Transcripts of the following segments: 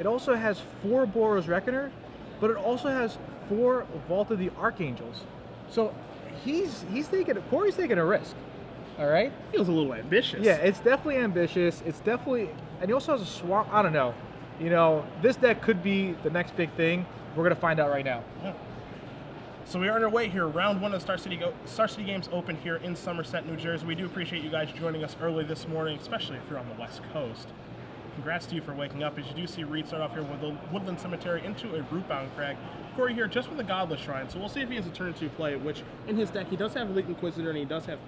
It also has 4 Boros Reckoner, but it also has 4 Vault of the Archangels. So Cory's taking a risk. All right? Feels a little ambitious. Yeah, it's definitely ambitious. It's definitely, and he also has a swamp. I don't know. You know, this deck could be the next big thing. We're gonna find out right now. Yeah. So we are on our way here. Round 1 of Star City Games Open here in Somerset, New Jersey. We do appreciate you guys joining us early this morning, especially if you're on the West Coast. Congrats to you for waking up. As you do see Reid start off here with a Woodland Cemetery into a Rootbound Crag. Cory here just with a Godless Shrine, so we'll see if he has a turn 2 play, which in his deck he does have Elite Inquisitor and he does have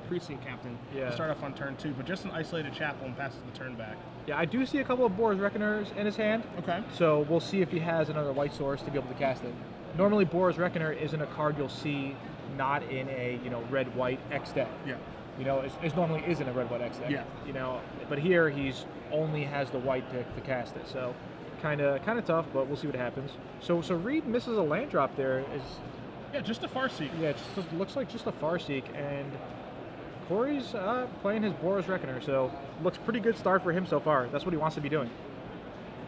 Precinct Captain to start off on turn 2, but just an isolated Chapel and passes the turn back. Yeah, I do see a couple of Boros Reckoners in his hand. Okay. So we'll see if he has another white source to be able to cast it. Normally, Boros Reckoner isn't a card you'll see not in a red-white X deck. Yeah. You know, it normally isn't a red-white X deck. Yeah. You know, but here he's only has the white deck to cast it. So kind of tough, but we'll see what happens. So Reid misses a land drop there. Yeah, just a Farseek. Yeah, it just looks like just a Farseek, and Cory's playing his Boros Reckoner, so looks pretty good start for him so far. That's what he wants to be doing.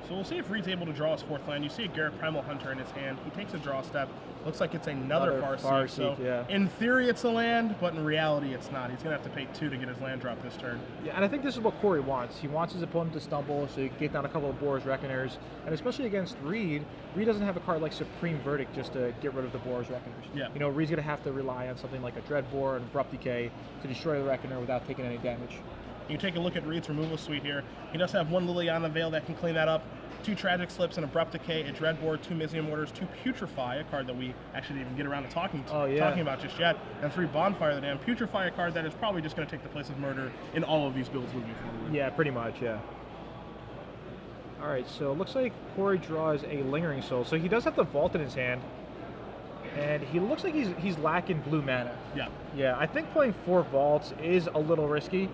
So we'll see if Reid's able to draw his 4th land. You see a Garrett Primal Hunter in his hand. He takes a draw step. Looks like it's another Farseek. So yeah. In theory it's a land, but in reality it's not. He's going to have to pay 2 to get his land drop this turn. Yeah, and I think this is what Cory wants. He wants his opponent to stumble so he can get down a couple of Boros Reckoners. And especially against Reid, Reid doesn't have a card like Supreme Verdict just to get rid of the Boros Reckoners. Yeah. You know, Reid's going to have to rely on something like a Dreadbore and Abrupt Decay to destroy the Reckoner without taking any damage. You take a look at Reid's removal suite here. He does have 1 Liliana Veil that can clean that up, 2 Tragic Slips, an Abrupt Decay, a Dreadbore, 2 Mizium Mortars, 2 Putrefy, a card that we actually didn't even get around to talking about just yet, and 3 Bonfire the Dam. Putrefy, a card that is probably just going to take the place of Murder in all of these builds moving forward. Yeah, pretty much, yeah. All right, so it looks like Cory draws a Lingering Soul. So he does have the Vault in his hand, and he looks like he's lacking blue mana. Yeah. Yeah, I think playing 4 Vaults is a little risky,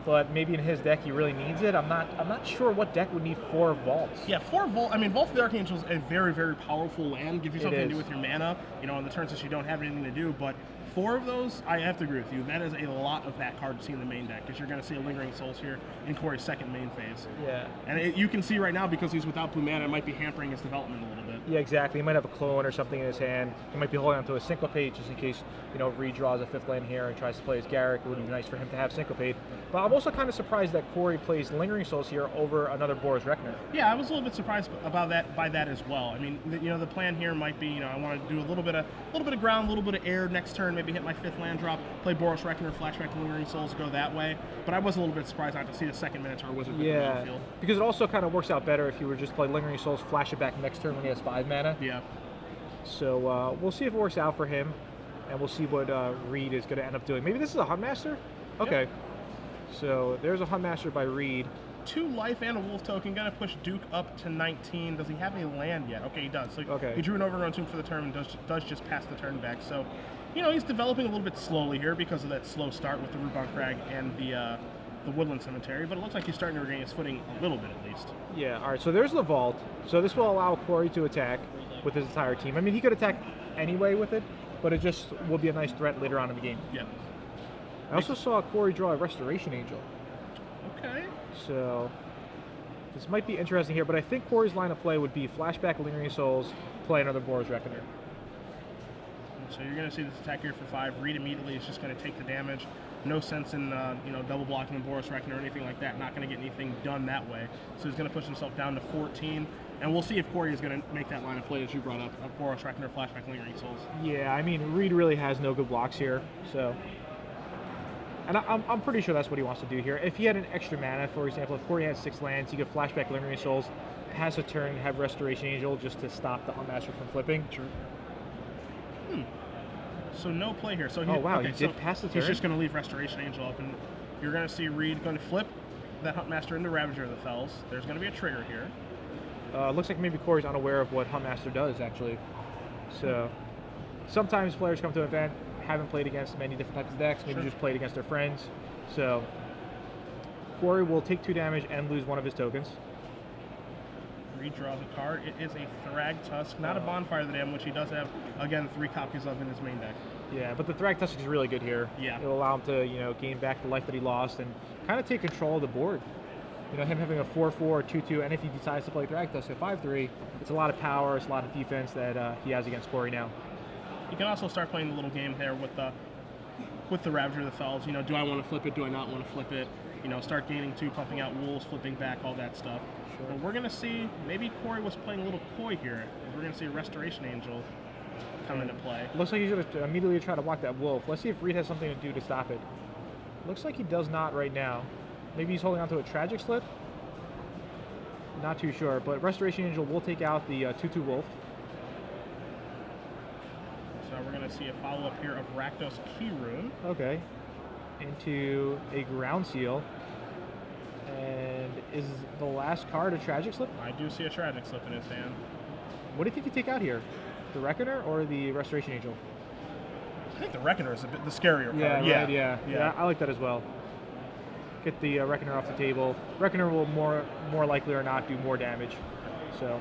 but maybe in his deck he really needs it. I'm not sure what deck would need 4 Vaults. Yeah, 4 Vault. I mean, Vault of the Archangel is a very, very powerful land. Gives you something to do with your mana. You know, on the turns that you don't have anything to do. But 4 of those, I have to agree with you. That is a lot of that card to see in the main deck, because you're going to see a Lingering Souls here in Cory's 2nd main phase. Yeah. And you can see right now, because he's without blue mana, it might be hampering his development a little bit. Yeah, exactly. He might have a clone or something in his hand. He might be holding onto a Syncopate just in case, Reid draws a 5th land here and tries to play his Garrick. It would be nice for him to have Syncopate. But I'm also kind of surprised that Cory plays Lingering Souls here over another Boros Reckoner. Yeah, I was a little bit surprised about that as well. I mean, the plan here might be, I want to do a little bit of ground, a little bit of air next turn, maybe hit my 5th land drop, play Boros Reckoner, flashback to Lingering Souls, go that way. But I was a little bit surprised not to see the 2nd Minotaur Wizard with the battlefield. Because it also kind of works out better if you were just play Lingering Souls, flash it back next turn when he has 5 mana. Yeah. So we'll see if it works out for him, and we'll see what Reid is going to end up doing. Maybe this is a Huntmaster? Okay. Yep. So there's a Huntmaster by Reid. 2 life and a wolf token, gonna push Duke up to 19. Does he have any land yet? Okay, he does. So he drew an Overgrown Tomb for the turn and does just pass the turn back. So, he's developing a little bit slowly here because of that slow start with the Rootbound Crag and the Woodland Cemetery, but it looks like he's starting to regain his footing a little bit at least. Yeah, all right, so there's the Vault. So this will allow Cory to attack with his entire team. I mean, he could attack anyway with it, but it just will be a nice threat later on in the game. Yeah. I also saw Cory draw a Restoration Angel. Okay. So this might be interesting here, but I think Cory's line of play would be flashback Lingering Souls, play another Boros Reckoner. So you're going to see this attack here for 5. Reid immediately is just going to take the damage. No sense in double blocking the Boros Reckoner or anything like that. Not going to get anything done that way. So he's going to push himself down to 14. And we'll see if Cory is going to make that line of play as you brought up, of Boros Reckoner, flashback Lingering Souls. Yeah, I mean, Reid really has no good blocks here. So, and I'm pretty sure that's what he wants to do here. If he had an extra mana, for example, if Cory had 6 lands, he could flashback Lingering Souls, pass a turn, have Restoration Angel just to stop the Huntmaster from flipping. Sure. So no play here. So he did pass the turn. He's just going to leave Restoration Angel up, and you're going to see Reid going to flip that Huntmaster into Ravager of the Fells. There's going to be a trigger here. Looks like maybe Cory's unaware of what Huntmaster does, actually. So sometimes players come to an event, haven't played against many different types of decks, maybe just played against their friends. So Cory will take 2 damage and lose 1 of his tokens. Reid draws a card. It is a Thrag Tusk, not a Bonfire of the Dam, which he does have, again, 3 copies of in his main deck. Yeah, but the Thrag Tusk is really good here. Yeah. It'll allow him to, gain back the life that he lost and kind of take control of the board. You know, him having a 4/4, 2/2, and if he decides to play Thragtusk at 5/3, it's a lot of power, it's a lot of defense that he has against Cory now. You can also start playing the little game there with the Ravager, the Fells. You know, do I want to flip it? Do I not want to flip it? You know, start gaining 2, pumping out Wolves, flipping back, all that stuff. Sure. But we're going to see, maybe Cory was playing a little coy here. We're going to see a Restoration Angel come into play. Looks like he's going to immediately try to block that Wolf. Let's see if Reid has something to do to stop it. Looks like he does not right now. Maybe he's holding on to a Tragic Slip? Not too sure, but Restoration Angel will take out the 2/2 Wolf. So we're going to see a follow-up here of Rakdos Key Rune. Okay. Into a Ground Seal. And is the last card a Tragic Slip? I do see a Tragic Slip in his hand. What do you think you take out here? The Reckoner or the Restoration Angel? I think the Reckoner is a bit the scarier card. Yeah, right, yeah, I like that as well. Get the Reckoner off the table. Reckoner will more likely or not do more damage. So,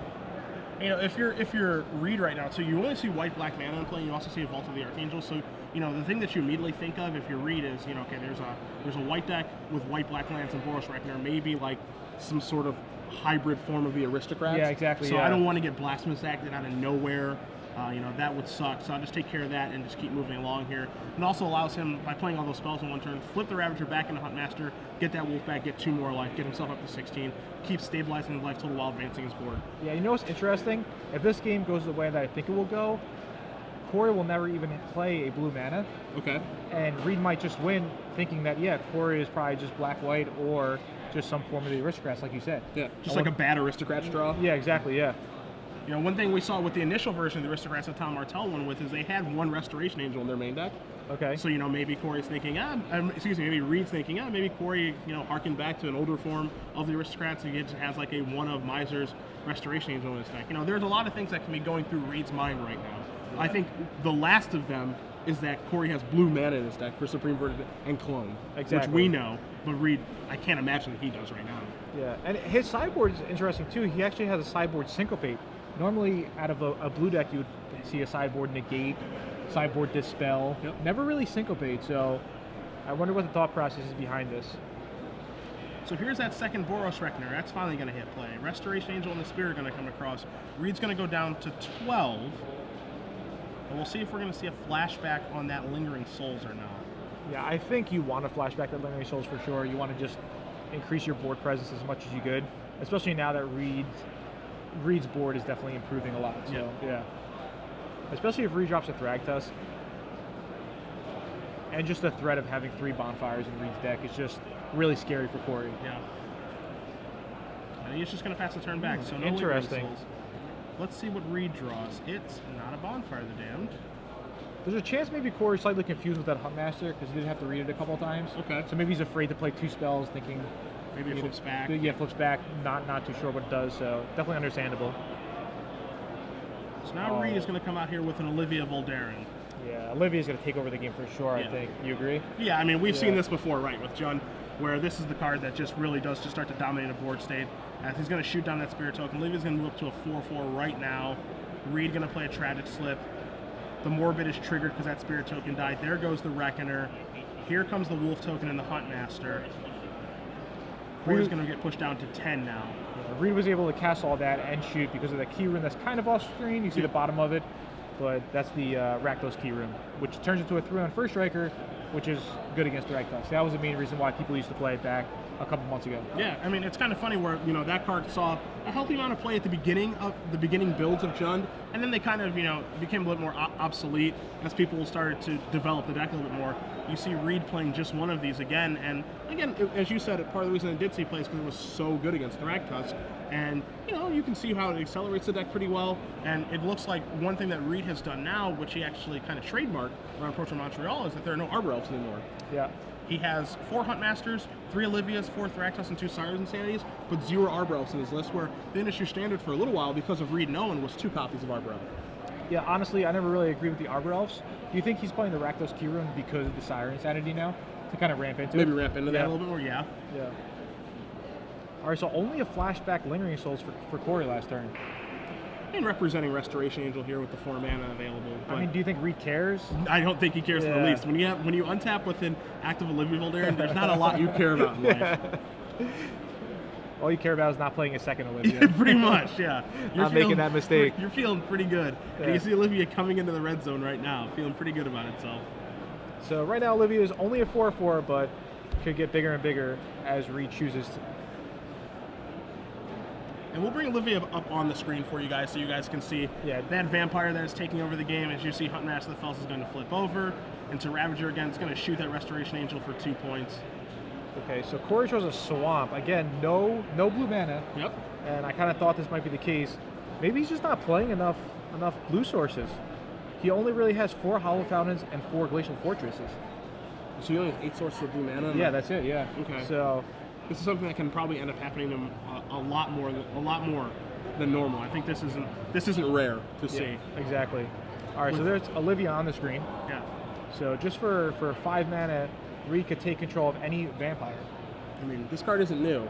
you know, if you're Reid right now, so you only see white-black mana in play, and you also see a Vault of the Archangel. So, you know, the thing that you immediately think of if you're Reid is, you know, okay, there's a white deck with white-black lands and Boros Reckoner, maybe like some sort of hybrid form of the Aristocrats. Yeah, exactly. So I don't want to get Blasphemous Acted out of nowhere. You know, that would suck. So I'll just take care of that and just keep moving along here. It also allows him, by playing all those spells in one turn, flip the Ravager back into Huntmaster, get that Wolf back, get 2 more life, get himself up to 16, keep stabilizing his life total while advancing his board. Yeah, you know what's interesting? If this game goes the way that I think it will go, Cory will never even play a blue mana. Okay. And Reid might just win thinking that, yeah, Cory is probably just black-white or just some form of the Aristocrats, like you said. Yeah, just like a bad Aristocrats draw. Yeah, exactly, yeah. You know, one thing we saw with the initial version of the Aristocrats that Tom Martell won with is they had 1 Restoration Angel in their main deck. Okay. So, you know, maybe Cory's thinking, maybe Reid's thinking, maybe Cory, you know, harken back to an older form of the Aristocrats and he just has like a one of Miser's Restoration Angel in his deck. You know, there's a lot of things that can be going through Reid's mind right now. Yeah. I think the last of them is that Cory has blue mana in his deck for Supreme Verdict and Clone. Exactly. Which we know, but Reid, I can't imagine that he does right now. Yeah, and his sideboard is interesting too. He actually has a sideboard Syncopate. Normally, out of a blue deck, you would see a sideboard Negate, sideboard Dispel. Yep. Never really Syncopate, so I wonder what the thought process is behind this. So here's that second Boros Reckoner. That's finally going to hit play. Restoration Angel and the Spirit are going to come across. Reid's going to go down to 12. And we'll see if we're going to see a flashback on that Lingering Souls or not. Yeah, I think you want to flashback that Lingering Souls for sure. You want to just increase your board presence as much as you could, especially now that Reid's board is definitely improving a lot. So, yeah. Especially if Reid drops a Thragtusk. And just the threat of having 3 bonfires in Reid's deck is just really scary for Cory. Yeah. I think he's just going to pass the turn back. So no interesting. Souls. Let's see what Reid draws. It's not a Bonfire of the Damned. There's a chance maybe Cory's slightly confused with that Huntmaster because he did have to read it a couple of times. Okay. So maybe he's afraid to play 2 spells, thinking maybe it flips back. Yeah, flips back. Not too sure what it does. So definitely understandable. So now Reid is going to come out here with an Olivia Voldaren. Yeah, Olivia's going to take over the game for sure. I think. You agree? Yeah, I mean we've seen this before, right? With Jund, where this is the card that just really does just start to dominate a board state. As he's going to shoot down that Spirit Token. Olivia's going to move up to a 4/4 right now. Reid going to play a Tragic Slip. The Morbid is triggered because that Spirit Token died. There goes the Reckoner. Here comes the Wolf Token and the Huntmaster. Cory's going to get pushed down to 10 now. Yeah, Reid was able to cast all that and shoot because of the key rune that's kind of off screen. You see the bottom of it, but that's the Rakdos key rune, which turns into a 3 on First Striker, which is good against the Rakdos. That was the main reason why people used to play it back a couple months ago. Yeah, I mean, it's kind of funny where, you know, that card saw a healthy amount of play at the beginning builds of Jund, and then they kind of, you know, became a little more obsolete as people started to develop the deck a little bit more. You see Reid playing just one of these again, and again, as you said, part of the reason I did see plays because it was so good against the Thragtusk, and, you know, you can see how it accelerates the deck pretty well, and it looks like one thing that Reid has done now, which he actually kind of trademarked around Proto Montreal, is that there are no Arbor Elves anymore. Yeah. He has 4 Huntmasters, 3 Olivias, 4 Thragtusk, and 2 Sire's Insanities, but 0 Arbor Elves in his list, where the industry standard for a little while, because of Reid and Owen, was 2 copies of Arbor Elf. Yeah, honestly, I never really agree with the Arbor Elves. Do you think he's playing the Rakdos key rune because of the Sire Insanity now? To kind of ramp into Maybe it? ramp into that a little bit more, yeah. Yeah. All right, so only a flashback Lingering Souls for Cory last turn. And representing Restoration Angel here with the 4 mana available. I mean, do you think Reid cares? I don't think he cares in the least. When you untap with an active Olivia Voldaren, there's not a lot you care about in life. all you care about is not playing a second Olivia. Pretty much, yeah. I'm making that mistake. You're feeling pretty good. Yeah. And you see Olivia coming into the red zone right now, feeling pretty good about itself. So right now Olivia is only a 4/4, but could get bigger and bigger as Reid chooses to. And we'll bring Olivia up on the screen for you guys so you guys can see that vampire that is taking over the game. As you see, Huntmaster of the Fells is going to flip over into Ravager again. It's going to shoot that Restoration Angel for 2 points. Okay, so Cory chose a Swamp. Again, no blue mana. Yep. And I kind of thought this might be the case. Maybe he's just not playing enough blue sources. He only really has 4 Hollow Fountains and 4 Glacial Fortresses. So you only have 8 sources of blue mana? Yeah, that's it, yeah. Okay. So this is something that can probably end up happening to him a lot more than normal. I think this isn't rare to see. Exactly. All right, so there's Olivia on the screen. Yeah. So just for 5 mana, Reid could take control of any vampire. I mean, this card isn't new.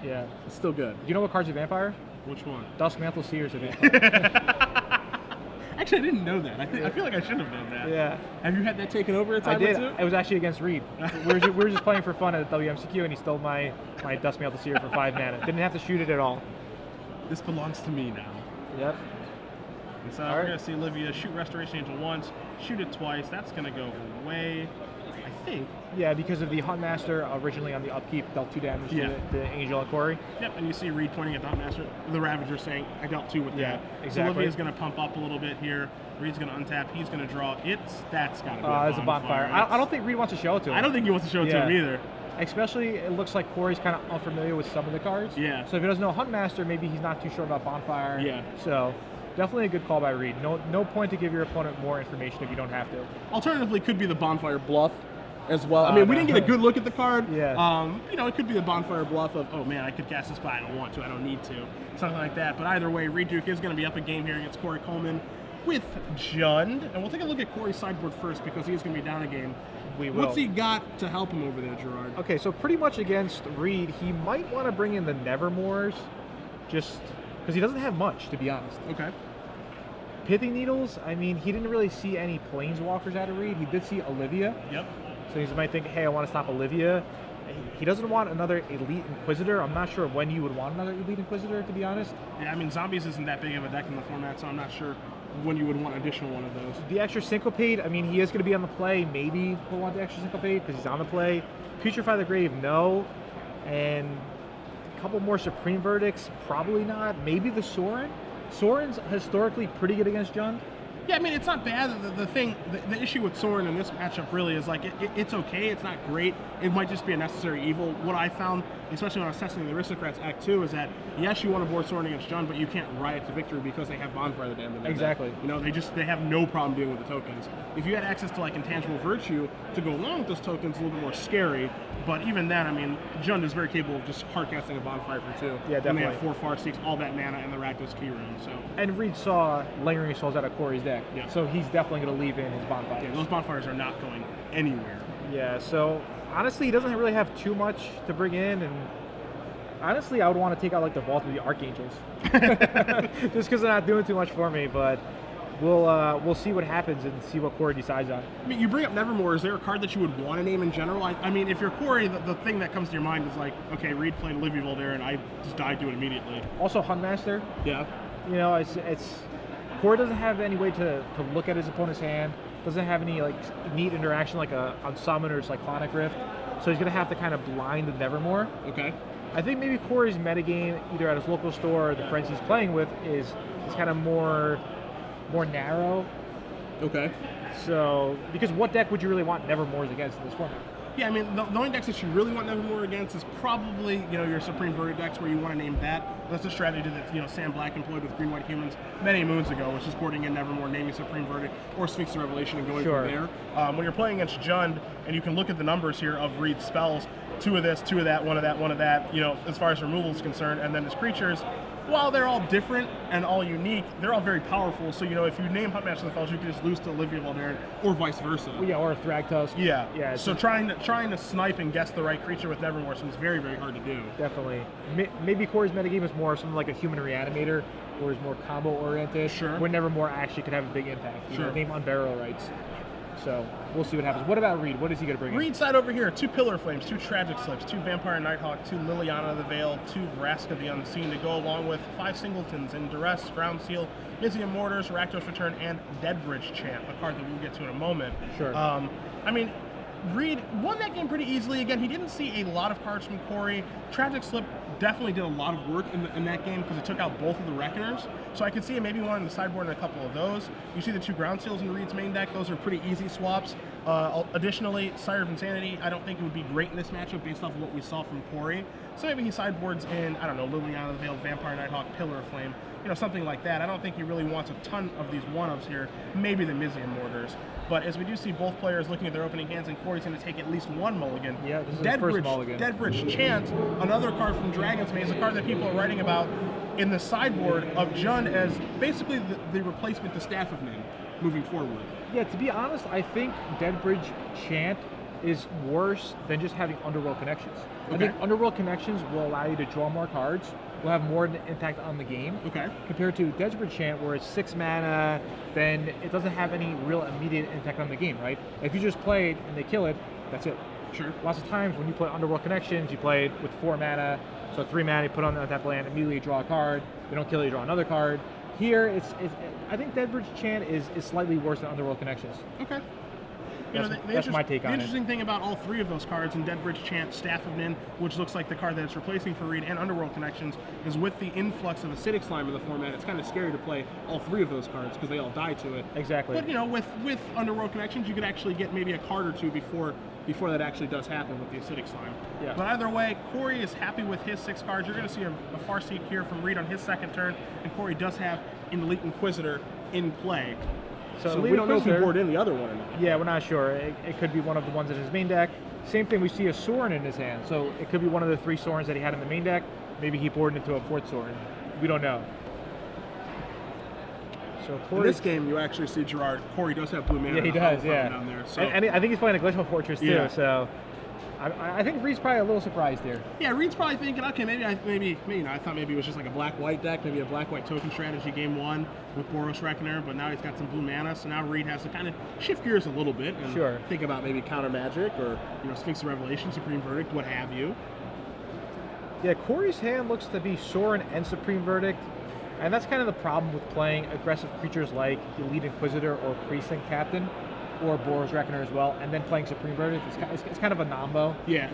Yeah. It's still good. Do you know what card's a vampire? Which one? Duskmantle Seer is a vampire. Actually, I didn't know that. I feel like I should have known that. Yeah. Have you had that taken over a time I did. or two? It was actually against Reid. we were just playing for fun at WMCQ, and he stole my Duskmantle Seer for 5 mana. Didn't have to shoot it at all. This belongs to me now. Yep. And so we're going to see Olivia shoot Restoration Angel once, shoot it twice. That's going to go away, I think. Yeah, because of the Huntmaster originally on the upkeep dealt 2 damage to the Angel and Cory. Yep, and you see Reid pointing at the Huntmaster, the Ravager saying, I dealt 2 with that. Exactly. So Olivia's going to pump up a little bit here. Reid's going to untap. He's going to draw. That's got to be it's a bonfire. I don't think Reid wants to show it to him. I don't think he wants to show it to him either. Especially, it looks like Cory's kind of unfamiliar with some of the cards. Yeah. So if he doesn't know Huntmaster, maybe he's not too sure about bonfire. Yeah. So definitely a good call by Reid. No point to give your opponent more information if you don't have to. Alternatively, could be the bonfire bluff as well. I mean, we didn't get a good look at the card. Yeah. You know, it could be the bonfire bluff of, oh man, I could cast this, but I don't want to, I don't need to. Something like that. But either way, Reid Duke is going to be up a game here against Cory Coleman with Jund. And we'll take a look at Cory's sideboard first because he is going to be down a game. We will. What's he got to help him over there, Gerard? Okay, so pretty much against Reid, he might want to bring in the Nevermores, just because he doesn't have much, to be honest. Okay. Pithing Needles, I mean, he didn't really see any Planeswalkers out of Reid. He did see Olivia. Yep. So he might think, hey, I want to stop Olivia. He doesn't want another Elite Inquisitor. I'm not sure when you would want another Elite Inquisitor, to be honest. Yeah, I mean, Zombies isn't that big of a deck in the format, so I'm not sure when you would want an additional one of those. The extra Syncopate, I mean, he is going to be on the play. Maybe he'll want the extra Syncopate because he's on the play. Putrefy the Grave, no. And a couple more Supreme Verdicts, probably not. Maybe the Sorin. Sorin's historically pretty good against Jund. Yeah, I mean, it's not bad. The issue with Sorin in this matchup really is like, it's okay, it's not great. It might just be a necessary evil. What I found, especially when assessing the Aristocrats Act 2, is that, yes, you want to board Sorin against Jund, but you can't riot to victory because they have Bonfire at the end of the day. Exactly. You know, they have no problem dealing with the tokens. If you had access to, like, Intangible Virtue to go along with those tokens, a little bit more scary. But even then, I mean, Jund is very capable of just hard casting a Bonfire for 2. Yeah, definitely. And they have 4 Farseeks, all that mana, and the Rakdos Key Rune, so. And Reid saw Lingering Souls out of Cory's deck. Yeah. So he's definitely going to leave in his Bonfires. Yeah, those Bonfires are not going anywhere. Yeah, so honestly, he doesn't really have too much to bring in, and honestly, I would want to take out like the Vault of the Archangels, just because they're not doing too much for me. But we'll see what happens and see what Cory decides on. I mean, you bring up Nevermore. Is there a card that you would want to name in general? I mean, if you're Cory, the thing that comes to your mind is like, okay, Reid played Olivia Voldare, and I just died to it immediately. Also, Huntmaster. Yeah. You know, it's Cory doesn't have any way to look at his opponent's hand. Doesn't have any like neat interaction like on Summon or Cyclonic Rift. So he's gonna have to kind of blind the Nevermore. Okay. I think maybe Cory's metagame, either at his local store or the friends he's playing with, is kind of more narrow. Okay. So, because what deck would you really want Nevermores against in this format? Yeah, I mean, the only decks that you really want Nevermore against is probably, you know, your Supreme Verdict decks where you want to name that. That's a strategy that, you know, Sam Black employed with Green White Humans many moons ago, which is boarding in Nevermore, naming Supreme Verdict, or Sphinx of Revelation and going from there. When you're playing against Jund, and you can look at the numbers here of Reid's spells, 2 of this, 2 of that, 1 of that, 1 of that, you know, as far as removal is concerned, and then his creatures, while they're all different and all unique, they're all very powerful. So, you know, if you name Huntmaster of the Fells, you can just lose to Olivia Voldare, or vice versa. Well, yeah, or Thragtusk. Yeah. So trying to snipe and guess the right creature with Nevermore seems very, very hard to do. Definitely. Maybe Cory's metagame is more something like a Human Reanimator, or is more combo oriented. Sure. Where Nevermore actually could have a big impact. You know, name Unburial Rights. So we'll see what happens. What about Reid? What is he going to bring in? Reid side over here, 2 Pillar Flames, 2 Tragic Slips, 2 Vampire Nighthawk, 2 Liliana the Veil, 2 Vraska the Unseen to go along with 5 Singletons in Duress, Ground Seal, Mizium Mortars, Rakdos Return, and Deadbridge Chant, a card that we'll get to in a moment. Sure. I mean, Reid won that game pretty easily. Again, he didn't see a lot of cards from Cory. Tragic Slip definitely did a lot of work in that game because it took out both of the Reckoners. So I could see him maybe wanting the sideboard in a couple of those. You see the 2 Ground Seals in Reid's main deck. Those are pretty easy swaps. Additionally, Sire of Insanity, I don't think it would be great in this matchup based off of what we saw from Cory. So maybe he sideboards in, I don't know, Liliana the Veil, Vampire Nighthawk, Pillar of Flame, something like that. I don't think he really wants a ton of these one-ofs here. Maybe the Mizium Mortars. But as we do see both players looking at their opening hands, and Cory's going to take at least 1 mulligan. Yeah, this is his first mulligan. Deadbridge Chant, another card from Dragon's Maze, a card that people are writing about in the sideboard of Jund as basically the replacement to Staff of Nin moving forward. Yeah, to be honest, I think Deadbridge Chant is worse than just having Underworld Connections. Okay. I think Underworld Connections will allow you to draw more cards, will have more impact on the game. Okay. Compared to Deadbridge Chant, where it's 6 mana, then it doesn't have any real immediate impact on the game, right? If you just play it and they kill it, that's it. Sure. Lots of times when you play Underworld Connections, you play it with 4 mana, so 3 mana, you put on that land, immediately draw a card. They don't kill it, you draw another card. Here, I think Deadbridge Chant is slightly worse than Underworld Connections. Okay. That's my take on it. The interesting thing about all 3 of those cards in Deadbridge Chant, Staff of Nin, which looks like the card that it's replacing for Reid, and Underworld Connections, is with the influx of Acidic Slime in the format, it's kind of scary to play all 3 of those cards because they all die to it. Exactly. But with Underworld Connections, you could actually get maybe a card or 2 before that actually does happen with the Acidic Slime. Yeah. But either way, Cory is happy with his 6 cards. You're going to see a Farseek here from Reid on his 2nd turn, and Cory does have an Elite Inquisitor in play. So we don't know if he board in the other one or not. Yeah, we're not sure. It could be one of the ones in his main deck. Same thing, we see a Sorin in his hand. So it could be one of the 3 Sorins that he had in the main deck. Maybe he boarded into a 4th Sorin. We don't know. So in this game, you actually see Gerard. Cory does have blue mana. Yeah, he does. Yeah. Down there, so. And I think he's playing a Glacial Fortress too. Yeah. So I think Reid's probably a little surprised here. Yeah, Reid's probably thinking, okay, I thought maybe it was just like a black-white deck, maybe a black-white token strategy game 1 with Boros Reckoner, but now he's got some blue mana, so now Reid has to kind of shift gears a little bit and think about maybe counter magic or Sphinx of Revelation, Supreme Verdict, what have you. Yeah, Cory's hand looks to be Sorin and Supreme Verdict, and that's kind of the problem with playing aggressive creatures like Elite Inquisitor or Precinct Captain, or Boros Reckoner as well, and then playing Supreme Verdict. It's kind of a combo. Yeah.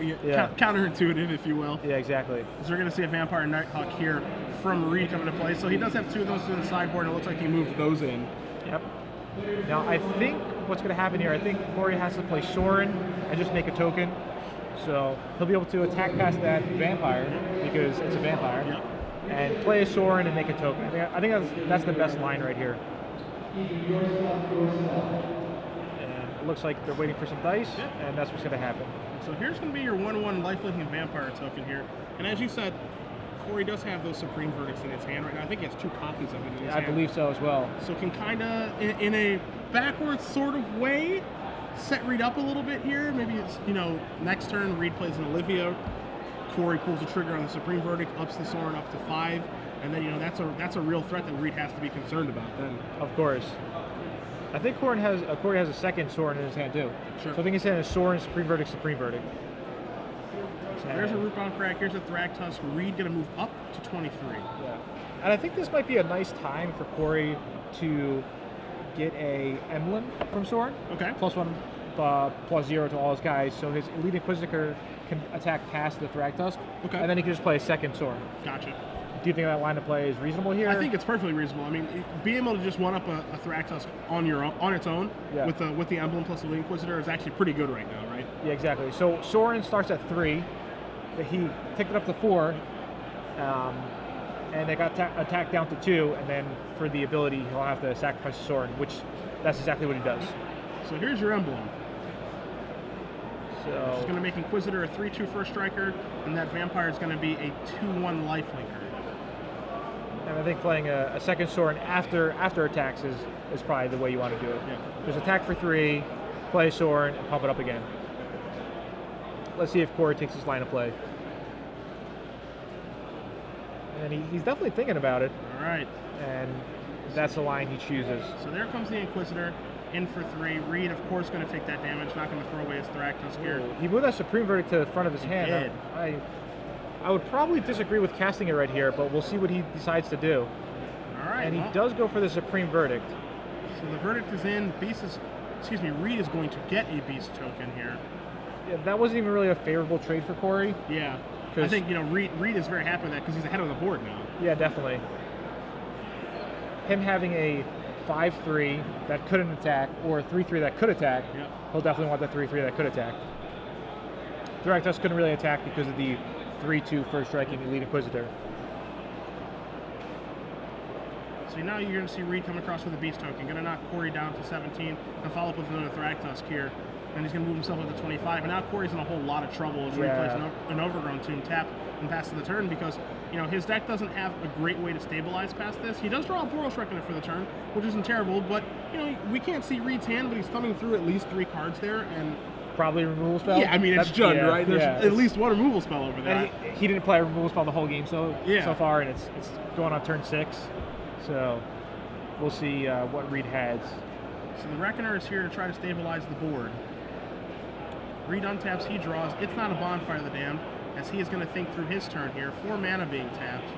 Counterintuitive, if you will. Yeah, exactly. So we're going to see a Vampire Nighthawk here from Reid coming to play. So he does have 2 of those in the sideboard, and it looks like he moved those in. Yep. Now, I think what's going to happen here, I think Cory has to play Sorin and just make a token. So he'll be able to attack past that Vampire, because it's a Vampire, and play a Sorin and make a token. I think that's the best line right here. Looks like they're waiting for some dice, and that's what's going to happen. So here's going to be your 1/1 lifelinking Vampire token here. And as you said, Cory does have those Supreme Verdicts in his hand right now. I think he has 2 copies of it in his hand. I believe so as well. So can kind of, in a backwards sort of way, set Reid up a little bit here. Maybe it's, next turn Reid plays an Olivia, Cory pulls the trigger on the Supreme Verdict, ups the Sorin up to 5, and then, that's a real threat that Reid has to be concerned about then. Of course. I think Cory has a 2nd Sorin in his hand too. Sure. So I think his hand is Sorin, Supreme Verdict, Supreme Verdict. So there's a Rootbound Crack, here's a Thragtusk. Reid gonna move up to 23. Yeah. And I think this might be a nice time for Cory to get a emblem from Sorin. Okay. +1, +0 to all his guys, so his Elite Inquisitor can attack past the Thragtusk. Okay. And then he can just play a 2nd Sorin. Gotcha. Do you think that line of play is reasonable here? I think it's perfectly reasonable. I mean, being able to just one up a Thragtusk on its own with the emblem plus the Elite Inquisitor is actually pretty good right now, right? Yeah, exactly. So Sorin starts at 3. He picked it up to 4, and they got attacked down to 2. And then for the ability, he'll have to sacrifice Sorin, which that's exactly what he does. So here's your emblem. So it's going to make Inquisitor a 3/2 first striker, and that Vampire is going to be a 2/1 lifelinker. And I think playing a 2nd Sorin after attacks is probably the way you want to do it. Yeah. There's attack for 3, play Sorin, and pump it up again. Let's see if Cory takes his line of play. And he's definitely thinking about it. All right. And that's the line he chooses. So there comes the Inquisitor. in for 3. Reid, of course, going to take that damage, not going to throw away his Thragtusk here. He moved that Supreme Verdict to the front of his hand. Did. I would probably disagree with casting it right here, but we'll see what he decides to do. All right. And he does go for the Supreme Verdict. So the verdict is in. Reid is going to get a Beast token here. Yeah, that wasn't even really a favorable trade for Cory. Yeah. I think, Reid is very happy with that because he's ahead on the board now. Yeah, definitely. Him having a 5-3 that couldn't attack, or a 3-3 that could attack, he'll definitely want the 3-3 that could attack. Thragtusk couldn't really attack because of the 3-2 first striking Elite Inquisitor. So now you're going to see Reid come across with a Beast token. Going to knock Cory down to 17 and follow up with another Thragtusk here. And he's going to move himself up to 25. And now Cory's in a whole lot of trouble as Reid plays an Overgrown Tomb, tap and pass to the turn because, his deck doesn't have a great way to stabilize past this. He does draw a Boros Reckoner for the turn, which isn't terrible, but, we can't see Reid's hand, but he's thumbing through at least 3 cards there. And probably a removal spell? Yeah, I mean, it's Jund, right? There's at least one removal spell over there. And he didn't play a removal spell the whole game so far, and it's going on turn 6. So we'll see what Reid has. So the Reckoner is here to try to stabilize the board. Reid untaps, he draws. It's not a Bonfire of the Damned, as he is going to think through his turn here. 4 mana being tapped.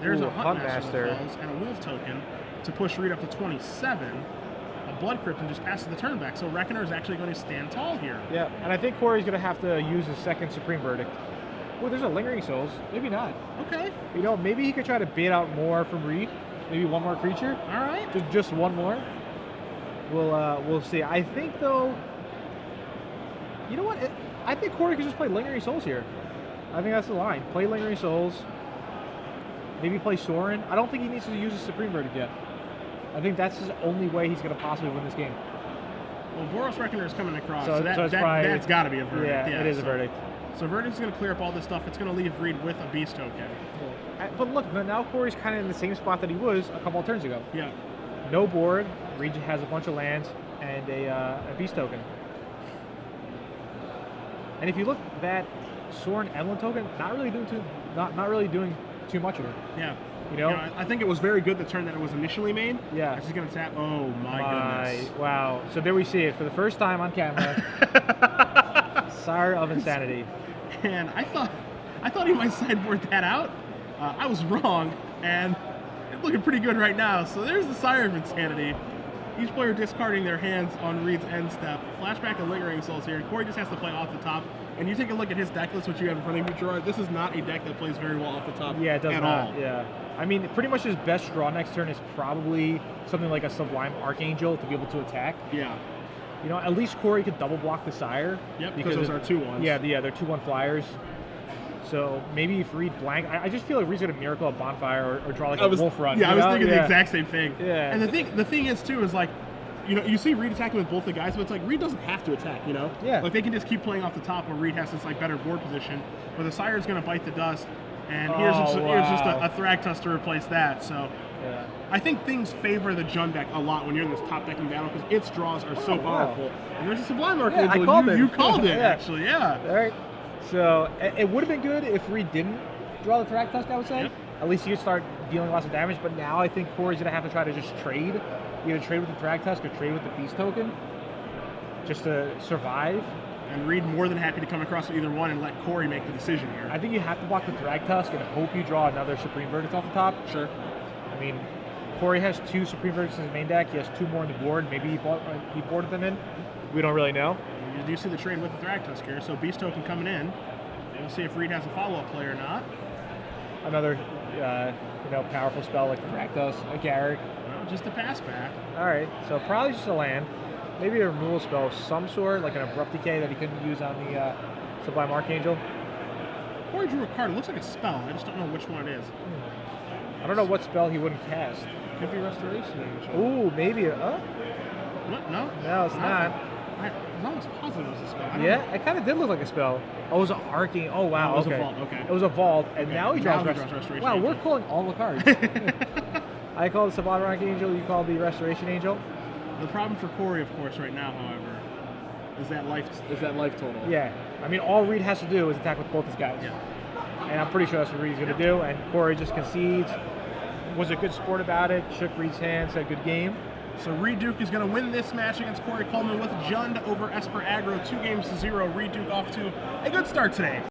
There's a Huntmaster and a Wolf token to push Reid up to 27. A Blood Crypt and just passes the turn back. So Reckoner is actually going to stand tall here. Yeah, and I think Cory's going to have to use his second Supreme Verdict. Well, there's a Lingering Souls. Maybe not. Okay. Maybe he could try to bait out more from Reid. Maybe one more creature. All right. Just one more. We'll see. I think though. You know what? I think Cory could just play Lingering Souls here. I think that's the line. Play Lingering Souls. Maybe play Sorin. I don't think he needs to use his Supreme Verdict yet. I think that's his only way he's going to possibly win this game. Well, Boros Reckoner is coming across, so that's got to be a verdict. Yeah, it is a verdict. So Verdict's going to clear up all this stuff. It's going to leave Reid with a Beast token. Yeah. But look, now Cory's kind of in the same spot that he was a couple of turns ago. Yeah. No board. Reid has a bunch of lands and a Beast token. And if you look at that Sorin Emblem token, not really doing too much of it. Yeah. I think it was very good the turn that it was initially made. Yeah. It's just going to tap. Oh my goodness. Wow. So there we see it for the first time on camera. Sire of Insanity. And I thought he might sideboard that out. I was wrong, and it's looking pretty good right now. So there's the Sire of Insanity. Each player discarding their hands on Reid's end step. Flashback and Lingering Souls here. Cory just has to play off the top. And you take a look at his deck list, which you have in front of you, Gerard. This is not a deck that plays very well off the top. Yeah, it does at not. all. Yeah. I mean, pretty much his best draw next turn is probably something like a Sublime Archangel to be able to attack. Yeah. At least Cory could double block the Sire. Yep, because those are 2/1s. Yeah, they're 2/1 flyers. So maybe if Reid blank, I just feel like Reid's gonna miracle a Bonfire or draw like a Wolf Run. Yeah, I was thinking the exact same thing. Yeah. And the thing is too is like, you see Reid attacking with both the guys, but it's like Reid doesn't have to attack, Yeah. Like they can just keep playing off the top where Reid has this like better board position, where the Sire's going to bite the dust, and here's just a Thragtusk to replace that. So yeah. I think things favor the Jund deck a lot when you're in this top decking battle because its draws are so powerful. And there's a Sublime Archangel. You called it, actually, yeah. All right. So it would have been good if Reid didn't draw the Thragtusk, I would say. Yep. At least he could start dealing lots of damage. But now I think Cory's gonna have to try to just trade. Either trade with the Thragtusk or trade with the Beast token, just to survive. And Reid more than happy to come across with either one and let Cory make the decision here. I think you have to block the Thragtusk and hope you draw another Supreme Verdict off the top. Sure. I mean, Cory has 2 Supreme Verdicts in his main deck. He has 2 more on the board. Maybe he boarded them in. We don't really know. You do see the trade with the Thragtusk here, so Beast token coming in. We'll see if Reid has a follow-up play or not. Another, powerful spell like the Thragtusk, a Garrick. Just a pass back. All right, so probably just a land. Maybe a removal spell of some sort, like an Abrupt Decay that he couldn't use on the Sublime Archangel. Cory drew a card. It looks like a spell. I just don't know which one it is. I don't know what spell he wouldn't cast. Could be Restoration Angel. Ooh, maybe What? No? No, it's not. I was almost positive it was a spell. Yeah, it kind of did look like a spell. Oh, it was an Arcane. Oh, wow. It was okay. a vault. Okay. It was a vault, and now he draws Restoration Wow, Angel. we're calling all the cards. I call the Sublime Archangel, you call the Restoration Angel. The problem for Cory, of course, right now, however, is that life total. Yeah. I mean, all Reid has to do is attack with both his guys. Yeah. And I'm pretty sure that's what Reid's going to do, and Cory just concedes. Was a good sport about it, shook Reid's hand, said good game. So Reid Duke is going to win this match against Cory Coleman with Jund over Esper Aggro, 2-0. Reid Duke off to a good start today.